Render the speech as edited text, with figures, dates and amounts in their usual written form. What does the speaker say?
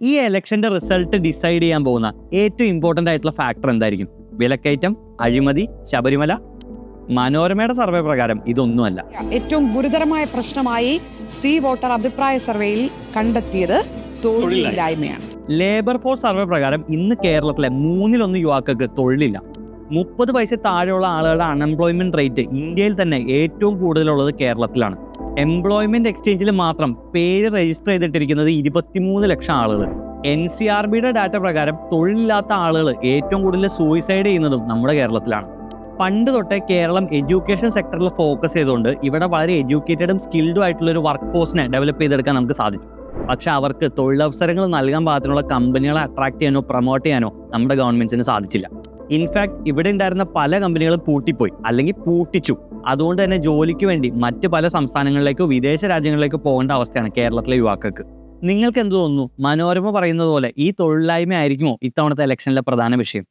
ഈ ഇലക്ഷന്റെ result decide ചെയ്യാൻ പോകുന്ന ഏറ്റവും ഇമ്പോർട്ടൻ്റ് ആയിട്ടുള്ള ഫാക്ടർ എന്തായിരിക്കും? വിലക്കയറ്റം, അഴിമതി, ശബരിമല? മനോരമയുടെ സർവേ പ്രകാരം ഇതൊന്നുമല്ല. ഏറ്റവും ഗുരുതരമായ പ്രശ്നമായി സി വോട്ടർ അഭിപ്രായ സർവേയിൽ കണ്ടെത്തിയത് തൊഴിലില്ലായ്മയാണ്. ലേബർ ഫോഴ്സ് സർവേ പ്രകാരം ഇന്ന് കേരളത്തിലെ 1/3 യുവാക്കൾക്ക് തൊഴിലില്ല. 30 വയസ്സിൽ താഴെയുള്ള ആളുകളുടെ അൺഎംപ്ലോയ്മെന്റ് റേറ്റ് ഇന്ത്യയിൽ തന്നെ ഏറ്റവും കൂടുതലുള്ളത് കേരളത്തിലാണ്. എംപ്ലോയ്മെന്റ് എക്സ്ചേഞ്ചിൽ മാത്രം പേര് രജിസ്റ്റർ ചെയ്തിട്ടിരിക്കുന്നത് 23 ലക്ഷം ആളുകൾ. NCRBയുടെ ഡാറ്റ പ്രകാരം തൊഴിലില്ലാത്ത ആളുകൾ ഏറ്റവും കൂടുതൽ സൂയിസൈഡ് ചെയ്യുന്നതും നമ്മുടെ കേരളത്തിലാണ്. പണ്ട് തൊട്ടേ കേരളം എഡ്യൂക്കേഷൻ സെക്ടറിൽ ഫോക്കസ് ചെയ്തുകൊണ്ട് ഇവിടെ വളരെ എഡ്യൂക്കേറ്റഡും സ്കിൽഡും ആയിട്ടുള്ള ഒരു വർക്ക് ഫോഴ്സിനെ ഡെവലപ്പ് ചെയ്തെടുക്കാൻ നമുക്ക് സാധിച്ചു. പക്ഷെ അവർക്ക് തൊഴിലവസരങ്ങൾ നൽകാൻ പാകത്തിനുള്ള കമ്പനികളെ അട്രാക്ട് ചെയ്യാനോ പ്രൊമോട്ട് ചെയ്യാനോ നമ്മുടെ ഗവൺമെന്റ്സിന് സാധിച്ചില്ല. ഇൻഫാക്ട് ഇവിടെ ഉണ്ടായിരുന്ന പല കമ്പനികളും പൂട്ടിപ്പോയി അല്ലെങ്കിൽ പൂട്ടിച്ചു. അതുകൊണ്ട് തന്നെ ജോലിക്ക് വേണ്ടി മറ്റ് പല സംസ്ഥാനങ്ങളിലേക്കോ വിദേശ രാജ്യങ്ങളിലേക്കോ പോകേണ്ട അവസ്ഥയാണ് കേരളത്തിലെ യുവാക്കൾക്ക്. നിങ്ങൾക്ക് എന്ത് തോന്നുന്നു? മനോരമ പറയുന്നത് പോലെ ഈ തൊഴിലില്ലായ്മ ആയിരിക്കുമോ ഇത്തവണത്തെ ഇലക്ഷനിലെ പ്രധാന വിഷയം?